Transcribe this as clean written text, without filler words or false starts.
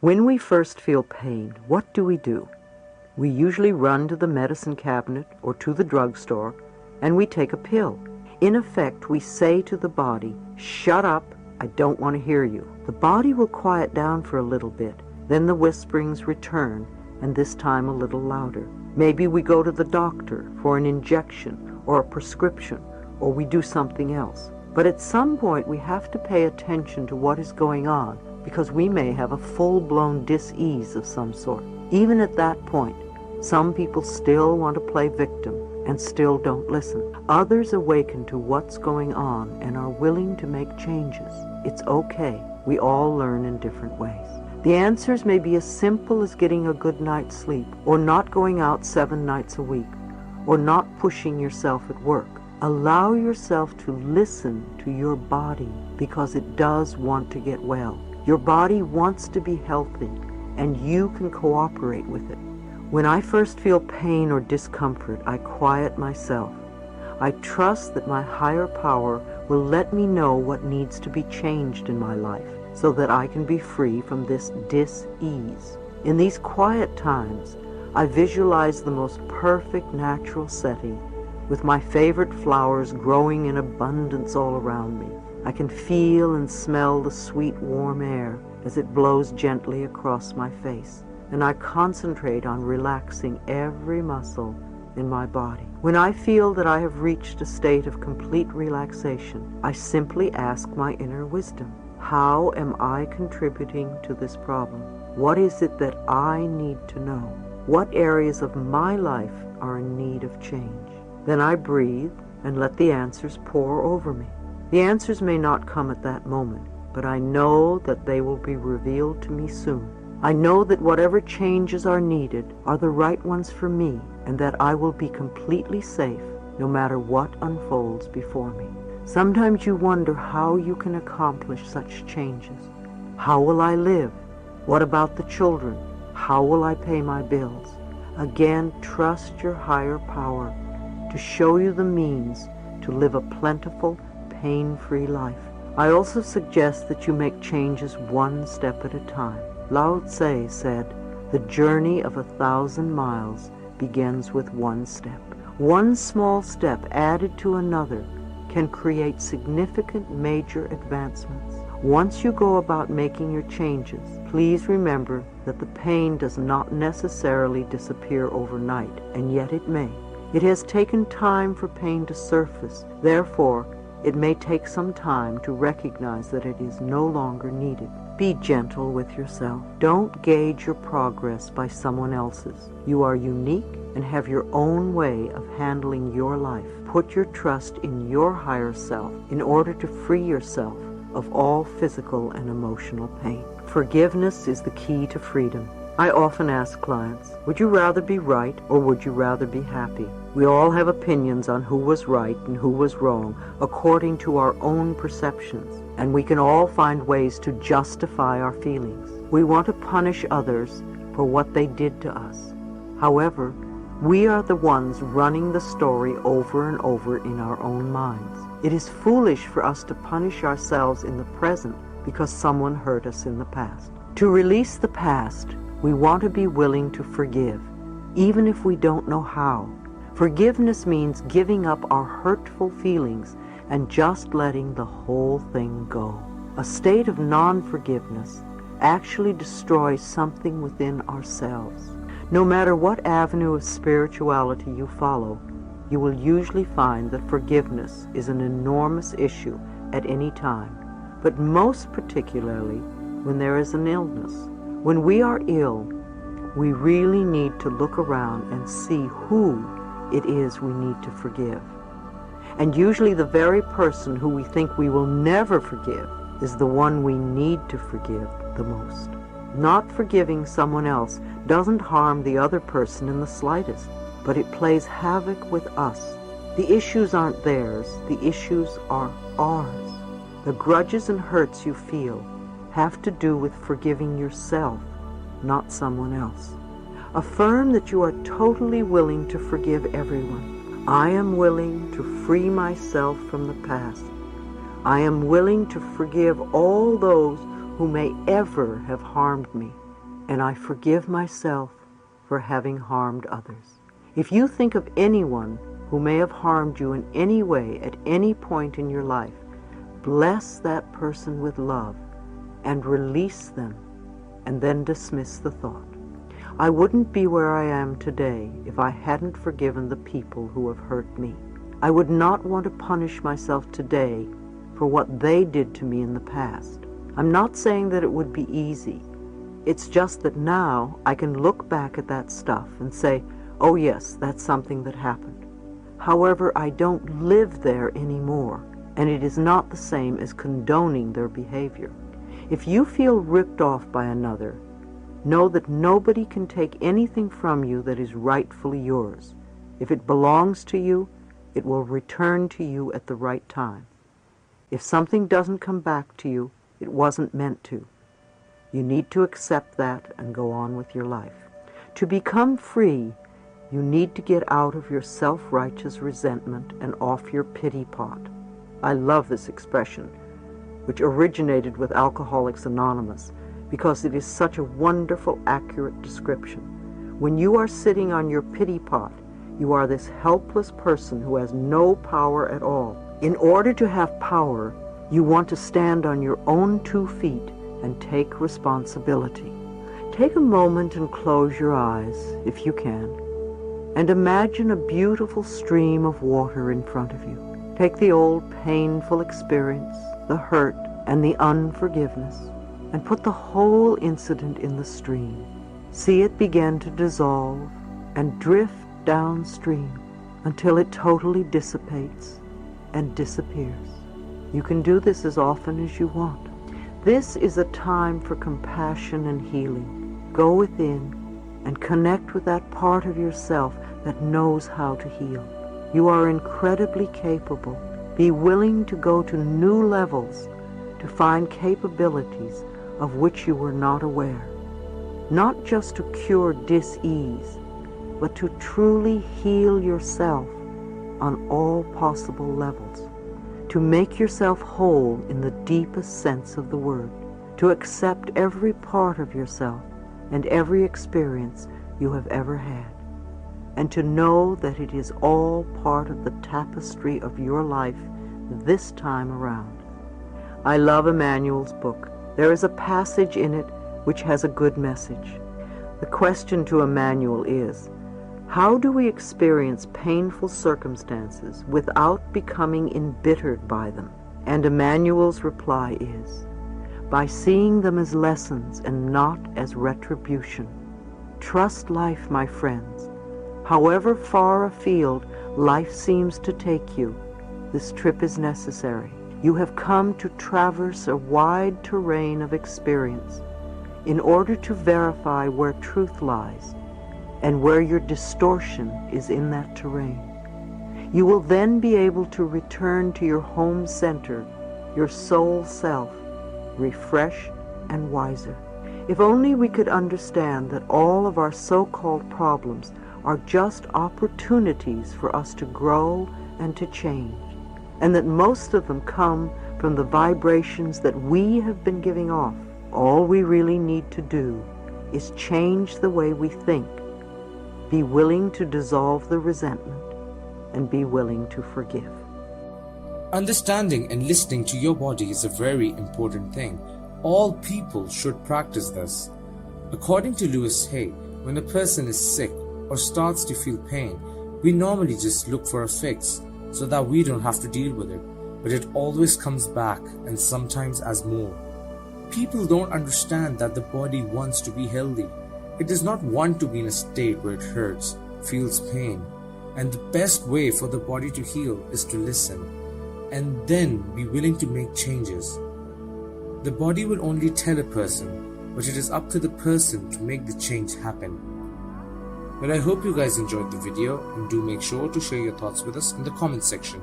When we first feel pain, what do? We usually run to the medicine cabinet or to the drugstore, and we take a pill. In effect, we say to the body, "Shut up, I don't want to hear you." The body will quiet down for a little bit. Then the whisperings return, and this time a little louder. Maybe we go to the doctor for an injection or a prescription, or we do something else. But at some point we have to pay attention to what is going on, because we may have a full-blown dis-ease of some sort. Even at that point, some people still want to play victim and still don't listen. Others awaken to what's going on and are willing to make changes. It's okay. We all learn in different ways. The answers may be as simple as getting a good night's sleep, or not going out 7 nights a week, or not pushing yourself at work. Allow yourself to listen to your body, because it does want to get well. Your body wants to be healthy, and you can cooperate with it. When I first feel pain or discomfort, I quiet myself. I trust that my higher power will let me know what needs to be changed in my life, so that I can be free from this dis-ease. In these quiet times, I visualize the most perfect natural setting, with my favorite flowers growing in abundance all around me. I can feel and smell the sweet warm air as it blows gently across my face, and I concentrate on relaxing every muscle in my body. When I feel that I have reached a state of complete relaxation, I simply ask my inner wisdom, how am I contributing to this problem? What is it that I need to know? What areas of my life are in need of change? Then I breathe and let the answers pour over me. The answers may not come at that moment, but I know that they will be revealed to me soon. I know that whatever changes are needed are the right ones for me, and that I will be completely safe no matter what unfolds before me. Sometimes you wonder how you can accomplish such changes. How will I live? What about the children? How will I pay my bills? Again, trust your higher power to show you the means to live a plentiful, pain-free life. I also suggest that you make changes one step at a time. Lao Tse said, "The journey of 1,000 miles begins with one step." One small step added to another can create significant major advancements. Once you go about making your changes, please remember that the pain does not necessarily disappear overnight, and yet it may. It has taken time for pain to surface. Therefore, it may take some time to recognize that it is no longer needed. Be gentle with yourself. Don't gauge your progress by someone else's. You are unique and have your own way of handling your life. Put your trust in your higher self in order to free yourself of all physical and emotional pain. Forgiveness is the key to freedom. I often ask clients, would you rather be right or would you rather be happy? We all have opinions on who was right and who was wrong according to our own perceptions, and we can all find ways to justify our feelings. We want to punish others for what they did to us. However, we are the ones running the story over and over in our own minds. It is foolish for us to punish ourselves in the present because someone hurt us in the past. To release the past, we want to be willing to forgive, even if we don't know how. Forgiveness means giving up our hurtful feelings and just letting the whole thing go. A state of non-forgiveness actually destroys something within ourselves. No matter what avenue of spirituality you follow, you will usually find that forgiveness is an enormous issue at any time, but most particularly when there is an illness. When we are ill, we really need to look around and see who it is we need to forgive. And usually the very person who we think we will never forgive is the one we need to forgive the most. Not forgiving someone else doesn't harm the other person in the slightest, but it plays havoc with us. The issues aren't theirs, the issues are ours. The grudges and hurts you feel have to do with forgiving yourself, not someone else. Affirm that you are totally willing to forgive everyone. I am willing to free myself from the past. I am willing to forgive all those who may ever have harmed me. and I forgive myself for having harmed others. If you think of anyone who may have harmed you in any way at any point in your life, bless that person with love and release them, and then dismiss the thought. I wouldn't be where I am today if I hadn't forgiven the people who have hurt me. I would not want to punish myself today for what they did to me in the past. I'm not saying that it would be easy. It's just that now I can look back at that stuff and say, oh yes, that's something that happened. However, I don't live there anymore, and it is not the same as condoning their behavior. If you feel ripped off by another, know that nobody can take anything from you that is rightfully yours. If it belongs to you, it will return to you at the right time. If something doesn't come back to you, it wasn't meant to. You need to accept that and go on with your life. To become free, you need to get out of your self-righteous resentment and off your pity pot. I love this expression, which originated with Alcoholics Anonymous, because it is such a wonderful, accurate description. When you are sitting on your pity pot, you are this helpless person who has no power at all. In order to have power, you want to stand on your own 2 feet and take responsibility. Take a moment and close your eyes, if you can, and imagine a beautiful stream of water in front of you. Take the old painful experience, the hurt, and the unforgiveness, and put the whole incident in the stream. See it begin to dissolve and drift downstream until it totally dissipates and disappears. You can do this as often as you want. This is a time for compassion and healing. Go within and connect with that part of yourself that knows how to heal. You are incredibly capable. Be willing to go to new levels to find capabilities of which you were not aware. Not just to cure dis-ease, but to truly heal yourself on all possible levels. To make yourself whole in the deepest sense of the word. To accept every part of yourself and every experience you have ever had. And to know that it is all part of the tapestry of your life this time around. I love Emmanuel's book. There is a passage in it which has a good message. The question to Emmanuel is, how do we experience painful circumstances without becoming embittered by them? And Emmanuel's reply is, by seeing them as lessons and not as retribution. Trust life, my friends. However far afield life seems to take you, this trip is necessary. You have come to traverse a wide terrain of experience in order to verify where truth lies and where your distortion is in that terrain. You will then be able to return to your home center, your soul self, refreshed and wiser. If only we could understand that all of our so-called problems are just opportunities for us to grow and to change, and that most of them come from the vibrations that we have been giving off. All we really need to do is change the way we think, be willing to dissolve the resentment, and be willing to forgive. Understanding and listening to your body is a very important thing. All people should practice this. According to Louise, when a person is sick or starts to feel pain, we normally just look for a fix so that we don't have to deal with it, but it always comes back, and sometimes as more. People don't understand that the body wants to be healthy. It does not want to be in a state where it hurts, feels pain, and the best way for the body to heal is to listen, and then be willing to make changes. The body will only tell a person, but it is up to the person to make the change happen. But I hope you guys enjoyed the video, and do make sure to share your thoughts with us in the comment section.